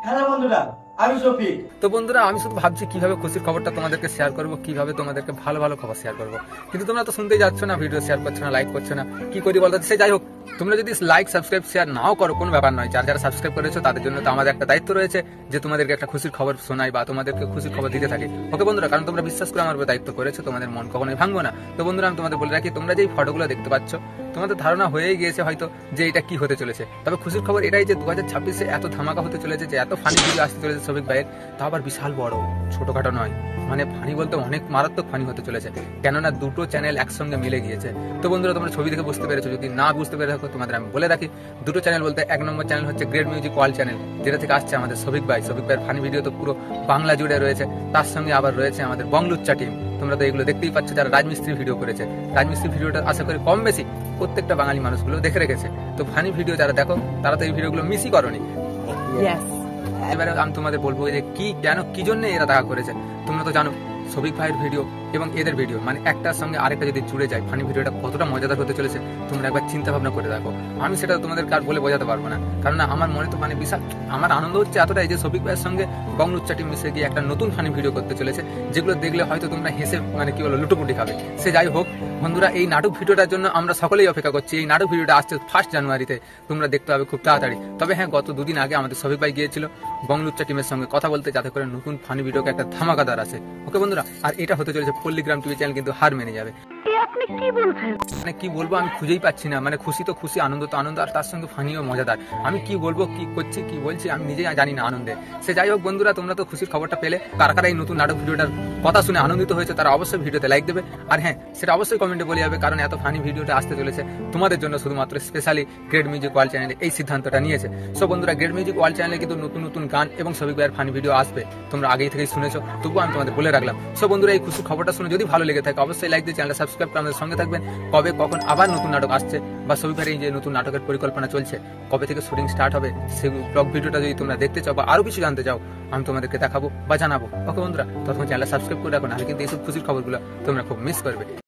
Hello বন্ধুরা, আমি শফিক। তো বন্ধুরা, আমি শুধু ভাবছি কিভাবে খুশির খবরটা তোমাদেরকে শেয়ার করবো, কিভাবে তোমাদেরকে ভালো ভালো খবর শেয়ার করবো। কিন্তু তোমরা তো শুনতেই যাচ্ছ না, ভিডিও শেয়ার করছো না, লাইক করছো না, কি করি বলতো। সে যাই হোক, তোমরা যদি লাইক সাবস্ক্রাইব শেয়ার নাও করো কোনো ব্যাপার নয়। যারা যারা সাবস্ক্রাইব করেছো তাদের জন্য তো আমাদের একটা দায়িত্ব রয়েছে যে তোমাদেরকে একটা খুশির খবর শোনাই বা তোমাদেরকে খুশির খবর দিতে থাকি। ওকে বন্ধুরা, কারণ তোমরা বিশ্বাস করে আমার উপর দায়িত্ব করেছো, তোমাদের মন কখনোই ভাঙবো না। তো বন্ধুরা, আমি তোমাদের বলে রাখি, তোমরা যেই ফটোগুলো দেখতে পাচ্ছ, তোমাদের ধারণা হয়েই গিয়েছে হয়তো যে এটা কি হতে চলেছে। তবে খুশির খবর এটাই যে 2026-এ এত ধামাকা হতে চলেছে, যে এত ফানি ভিডিও আসতে চলেছে শফিক ভাইয়ের, তা আবার বিশাল বড়, ছোটখাটো নয়। মানে ফানি বলতে অনেক মারাত্মক ফানি হতে চলেছে, কেননা দুটো চ্যানেল একসঙ্গে মিলে গিয়েছে। তো বন্ধুরা, তোমরা ছবি দেখে বুঝতে পেরেছো। যদি না বুঝতে পেরে থাকো, তোমাদের আমি বলে রাখি, দুটো চ্যানেল বলতে এক নম্বর চ্যানেল হচ্ছে গ্রেট মিউজিক ওয়ার্ল্ড চ্যানেল, যেটা থেকে আসছে আমাদের শফিক ভাইয়ের ফানি ভিডিও তো পুরো বাংলা জুড়ে রয়েছে। তার সঙ্গে আবার রয়েছে আমাদের বংলুচ্চা টিম। তোমরা তো এগুলো দেখতেই পাচ্ছ, যারা রাজমিস্ত্রি ভিডিও করেছে। রাজমিস্ত্রি ভিডিওটা আশা করি কম বেশি প্রত্যেকটা বাঙালি মানুষগুলো দেখে রেখেছে। তো ফানি ভিডিও যারা দেখো, তারা তো এই ভিডিওগুলো মিসই করনি। এবারে আমি তোমাদের বলবো যে কি, কেন, কি জন্য এরা দেখা করেছে। তোমরা তো জানো শফিক ভাইয়ের ভিডিও এবং এদের ভিডিও মানে একটার সঙ্গে আরেকটা যদি জুড়ে যায়, ফানি ভিডিওটা কতটা মজাদার হতে চলেছে তোমরা একবার চিন্তা ভাবনা করে দেখো। আমি সেটা তোমাদের কার বলে বোঝাতে পারবো না, কারণ আমার মনে তো মানে বিশাল আমার আনন্দ হচ্ছে এতটাই যে শফিক ভাইয়ের সঙ্গে বংলুচ্চা টিম মিশে গিয়ে একটা নতুন ফানি ভিডিও করতে চলেছে, যেগুলো দেখলে হয়তো তোমরা হেসে মানে কি বলো লুটোপুটি খাবে। সে যাই হোক বন্ধুরা, এই নাটক ভিডিওটার জন্য আমরা সকলেই অপেক্ষা করছি। এই নাটক ভিডিওটা আসছে 1 জানুয়ারিতে, তোমরা দেখতে হবে খুব তাড়াতাড়ি। তবে হ্যাঁ, গত দুদিন আগে আমাদের শফিক ভাই গিয়েছিল বংলুচ্চা টিমের সঙ্গে কথা বলতে, যাতে করে নতুন ফানি ভিডিওকে একটা ধামাকাদার আছে। ওকে বন্ধুরা, আর এটা হতে চলেছে পল্লীগ্রাম টিভি চ্যানেল কিন্তু হার মেনে যাবে। মানে কি বলবো, আমি খুঁজেই পাচ্ছি না। মানে খুশি তো খুশি, আনন্দ তো আনন্দ, আর তার সঙ্গে ফানিও মজাদার। আমি কি বলবো, কি করছি, কি বলছি আমি নিজেই জানি না আনন্দে। সে যাই হোক বন্ধুরা, তোমরা তো খুশির খবরটা পেলে। কারা কারা এই নতুন নাটক ভিডিওটার কথা শুনে আনন্দিত হয়েছে, তারা অবশ্যই ভিডিওতে লাইক দেবে। আর হ্যাঁ, সেটা অবশ্যই কমেন্টে বলে যাবে, কারণ এত ফানি ভিডিওটা আসতে চলেছে তোমাদের জন্য, শুধুমাত্র স্পেশালি গ্রেট মিউজিক ওয়ার্ল্ড চ্যানেলে এই সিদ্ধান্তটা নিয়েছে। সো বন্ধুরা, গ্রেট মিউজিক ওয়ার্ল্ড চ্যানেলে কিন্তু নতুন নতুন গান এবং শফিক ভাইয়ের ফানি ভিডিও আসবে। তোমরা আগেই থেকেই শুনেছো, তবুও আমি তোমাদের বলে রাখলাম। সো বন্ধুরা, এই খুশির খবরটা শুনে যদি ভালো লেগে থাকে, অবশ্যই লাইক দিয়ে চ্যানেলটা সাবস্ক্রাইব করে আমাদের সঙ্গে থাকবেন। কবে কখন আবার নতুন নাটক আসছে, বা শফিক ভাইয়ের এই যে নতুন নাটকের পরিকল্পনা চলছে, কবে থেকে শুটিং স্টার্ট হবে, সেই ব্লগ ভিডিওটা যদি তোমরা দেখতে চাও বা আরো কিছু জানতে চাও, আমি তোমাদেরকে দেখাবো বা জানাবো। ওকে বন্ধুরা, তখন চ্যানেলটা সাবস্ক্রাইব করে রাখো, নাহলে কিন্তু এইসব খুশির খবরগুলো তোমরা খুব মিস করবে।